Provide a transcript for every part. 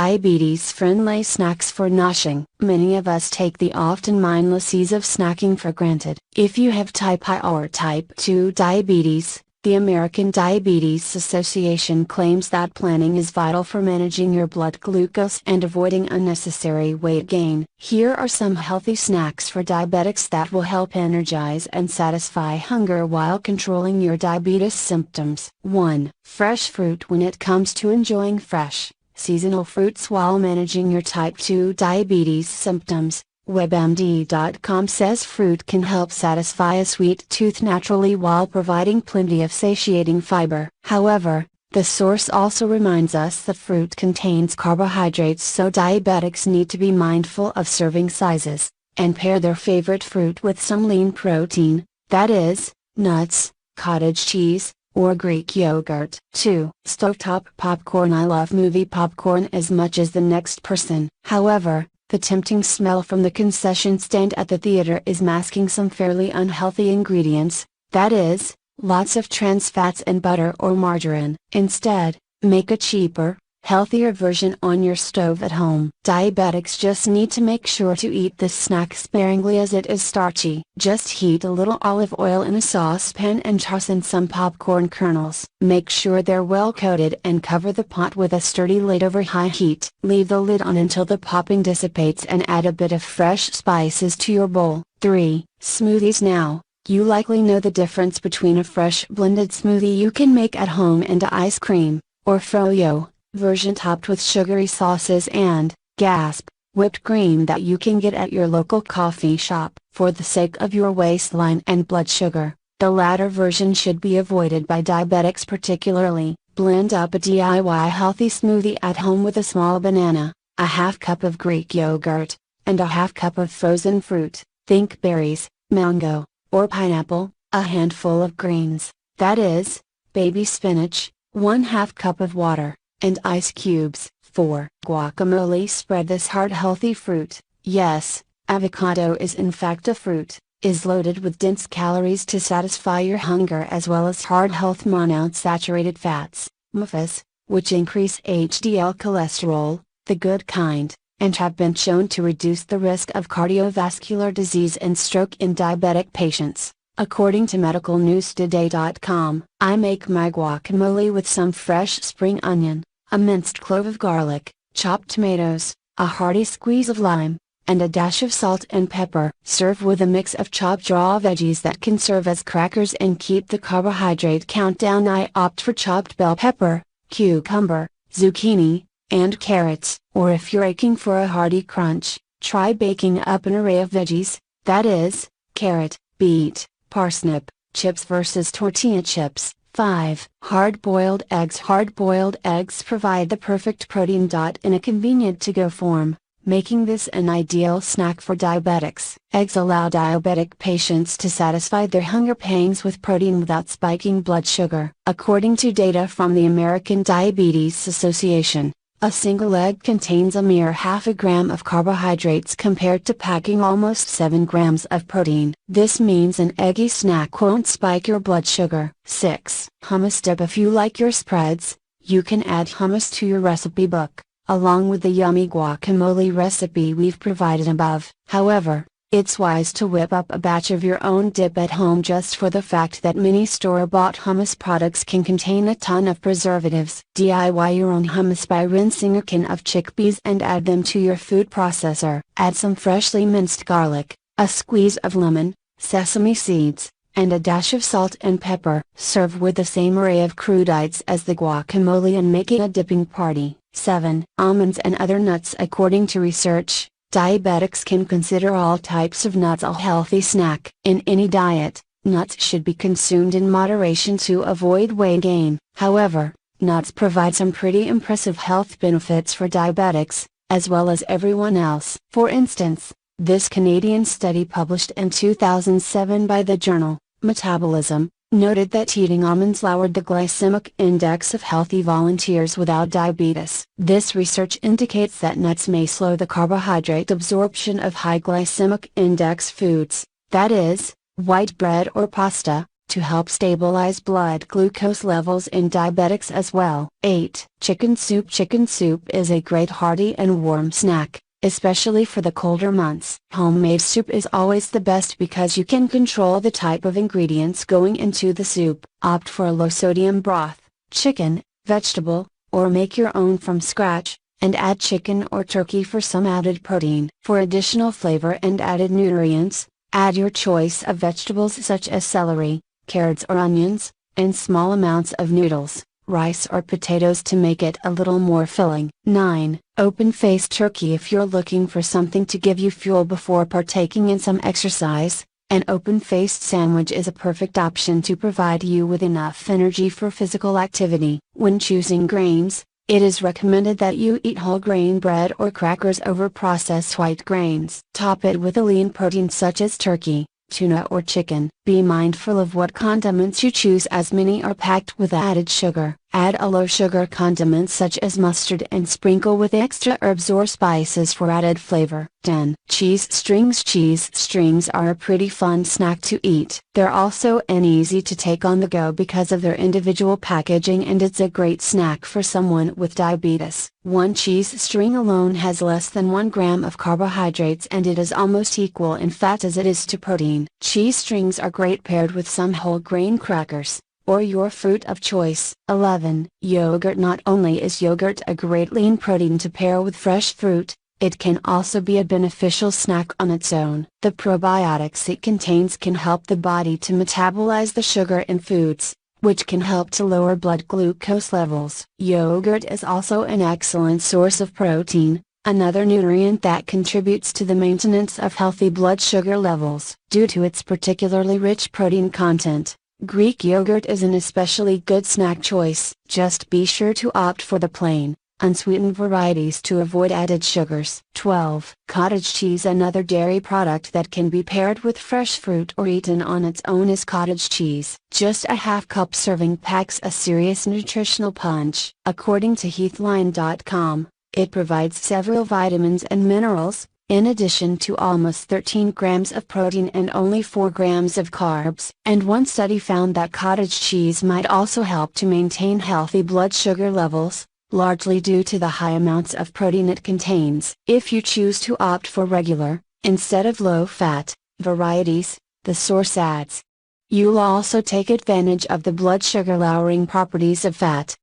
diabetes-friendly snacks for nourishing. Many of us take the often mindless ease of snacking for granted. If you have type I or type 2 diabetes, the American Diabetes Association claims that planning is vital for managing your blood glucose and avoiding unnecessary weight gain. Here are some healthy snacks for diabetics that will help energize and satisfy hunger while controlling your diabetes symptoms. 1. Fresh fruit. When it comes to enjoying fresh, seasonal fruits while managing your type 2 diabetes symptoms, WebMD.com says fruit can help satisfy a sweet tooth naturally while providing plenty of satiating fiber. However, the source also reminds us that fruit contains carbohydrates, so diabetics need to be mindful of serving sizes, and pair their favorite fruit with some lean protein, that is, nuts, cottage cheese, or Greek yogurt. 2. Stovetop popcorn. I love movie popcorn as much as the next person. However, the tempting smell from the concession stand at the theater is masking some fairly unhealthy ingredients, that is, lots of trans fats and butter or margarine. Instead, make a cheaper, healthier version on your stove at home. Diabetics just need to make sure to eat this snack sparingly as it is starchy. Just heat a little olive oil in a saucepan and toss in some popcorn kernels. Make sure they're well coated and cover the pot with a sturdy lid over high heat. Leave the lid on until the popping dissipates and add a bit of fresh spices to your bowl. 3. Smoothies. Now, you likely know the difference between a fresh blended smoothie you can make at home and ice cream, or froyo version topped with sugary sauces and, gasp, whipped cream that you can get at your local coffee shop. For the sake of your waistline and blood sugar, the latter version should be avoided by diabetics particularly. Blend up a DIY healthy smoothie at home with a small banana, a half cup of Greek yogurt, and a half cup of frozen fruit, think berries, mango, or pineapple, a handful of greens, that is, baby spinach, 1/2 cup of water, and ice cubes. 4. Guacamole. Spread this heart-healthy fruit, yes, avocado is in fact a fruit, is loaded with dense calories to satisfy your hunger as well as heart-health monounsaturated fats, MFAs, which increase HDL cholesterol, the good kind, and have been shown to reduce the risk of cardiovascular disease and stroke in diabetic patients. According to medicalnewstoday.com, I make my guacamole with some fresh spring onion, a minced clove of garlic, chopped tomatoes, a hearty squeeze of lime, and a dash of salt and pepper. Serve with a mix of chopped raw veggies that can serve as crackers and keep the carbohydrate count down. I opt for chopped bell pepper, cucumber, zucchini, and carrots. Or if you're aching for a hearty crunch, try baking up an array of veggies, that is, carrot, beet, parsnip, chips versus tortilla chips. 5. Hard-boiled eggs. Hard-boiled eggs provide the perfect protein in a convenient to-go form, making this an ideal snack for diabetics. Eggs allow diabetic patients to satisfy their hunger pangs with protein without spiking blood sugar. According to data from the American Diabetes Association, a single egg contains a mere half a gram of carbohydrates compared to packing almost 7 grams of protein. This means an eggy snack won't spike your blood sugar. 6. Hummus dip. If you like your spreads, you can add hummus to your recipe book, along with the yummy guacamole recipe we've provided above. However, it's wise to whip up a batch of your own dip at home just for the fact that many store-bought hummus products can contain a ton of preservatives. DIY your own hummus by rinsing a can of chickpeas and add them to your food processor. Add some freshly minced garlic, a squeeze of lemon, sesame seeds, and a dash of salt and pepper. Serve with the same array of crudites as the guacamole and make it a dipping party. 7. Almonds and other nuts. According to research, diabetics can consider all types of nuts a healthy snack. In any diet, nuts should be consumed in moderation to avoid weight gain. However, nuts provide some pretty impressive health benefits for diabetics, as well as everyone else. For instance, this Canadian study published in 2007 by the journal Metabolism noted that eating almonds lowered the glycemic index of healthy volunteers without diabetes. This research indicates that nuts may slow the carbohydrate absorption of high glycemic index foods, that is, white bread or pasta, to help stabilize blood glucose levels in diabetics as well. 8. Chicken soup. Chicken soup is a great hearty and warm snack, especially for the colder months. Homemade soup is always the best because you can control the type of ingredients going into the soup. Opt for a low-sodium broth, chicken, vegetable, or make your own from scratch, and add chicken or turkey for some added protein. For additional flavor and added nutrients, add your choice of vegetables such as celery, carrots or onions, and small amounts of noodles, rice or potatoes to make it a little more filling. 9. Open-faced turkey. If you're looking for something to give you fuel before partaking in some exercise, an open-faced sandwich is a perfect option to provide you with enough energy for physical activity. When choosing grains, it is recommended that you eat whole grain bread or crackers over processed white grains. Top it with a lean protein such as turkey, tuna or chicken. Be mindful of what condiments you choose as many are packed with added sugar. Add a low sugar condiment such as mustard and sprinkle with extra herbs or spices for added flavor. 10. Cheese strings. Cheese strings are a pretty fun snack to eat. They're also easy to take on the go because of their individual packaging, and it's a great snack for someone with diabetes. One cheese string alone has less than 1 gram of carbohydrates, and it is almost equal in fat as it is to protein. Cheese strings are great paired with some whole grain crackers, or your fruit of choice. 11. Yogurt. Not only is yogurt a great lean protein to pair with fresh fruit, it can also be a beneficial snack on its own. The probiotics it contains can help the body to metabolize the sugar in foods, which can help to lower blood glucose levels. Yogurt is also an excellent source of protein, another nutrient that contributes to the maintenance of healthy blood sugar levels. Due to its particularly rich protein content, Greek yogurt is an especially good snack choice. Just be sure to opt for the plain, unsweetened varieties to avoid added sugars. 12. Cottage cheese. Another dairy product that can be paired with fresh fruit or eaten on its own is cottage cheese. Just a half cup serving packs a serious nutritional punch. According to heathline.com, it provides several vitamins and minerals, in addition to almost 13 grams of protein and only 4 grams of carbs. And one study found that cottage cheese might also help to maintain healthy blood sugar levels, largely due to the high amounts of protein it contains. If you choose to opt for regular, instead of low-fat, varieties, the source adds, you'll also take advantage of the blood sugar lowering properties of fat.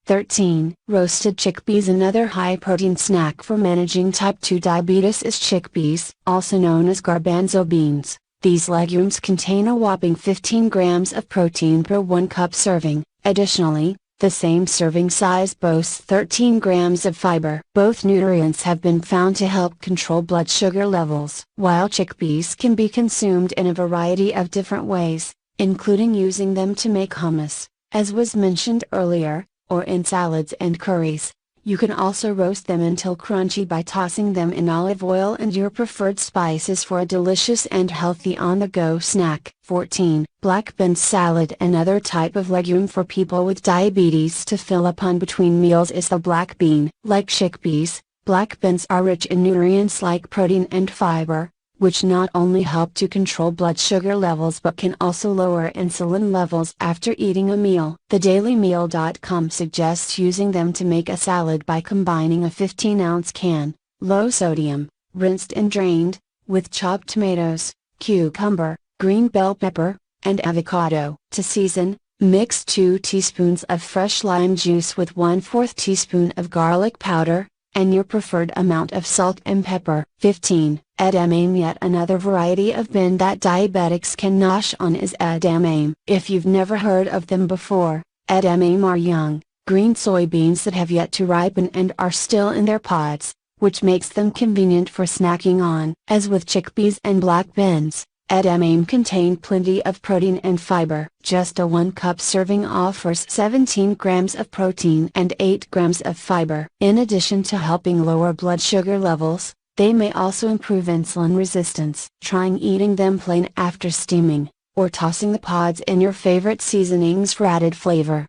13. Roasted chickpeas. Another high-protein snack for managing type 2 diabetes is chickpeas, also known as garbanzo beans. These legumes contain a whopping 15 grams of protein per 1 cup serving. Additionally, the same serving size boasts 13 grams of fiber. Both nutrients have been found to help control blood sugar levels. While chickpeas can be consumed in a variety of different ways, including using them to make hummus, as was mentioned earlier, or in salads and curries, you can also roast them until crunchy by tossing them in olive oil and your preferred spices for a delicious and healthy on-the-go snack. 14. Black bean salad. Another type of legume for people with diabetes to fill up on between meals is the black bean. Like chickpeas, black beans are rich in nutrients like protein and fiber, which not only help to control blood sugar levels but can also lower insulin levels after eating a meal. TheDailyMeal.com suggests using them to make a salad by combining a 15-ounce can, low sodium, rinsed and drained, with chopped tomatoes, cucumber, green bell pepper, and avocado. To season, mix 2 teaspoons of fresh lime juice with 1/4 teaspoon of garlic powder, and your preferred amount of salt and pepper. 15. Edamame. Yet another variety of bean that diabetics can nosh on is edamame. If you've never heard of them before, edamame are young, green soybeans that have yet to ripen and are still in their pods, which makes them convenient for snacking on. As with chickpeas and black beans, edamame contain plenty of protein and fiber. Just a 1 cup serving offers 17 grams of protein and 8 grams of fiber. In addition to helping lower blood sugar levels, they may also improve insulin resistance. Trying eating them plain after steaming, or tossing the pods in your favorite seasonings for added flavor.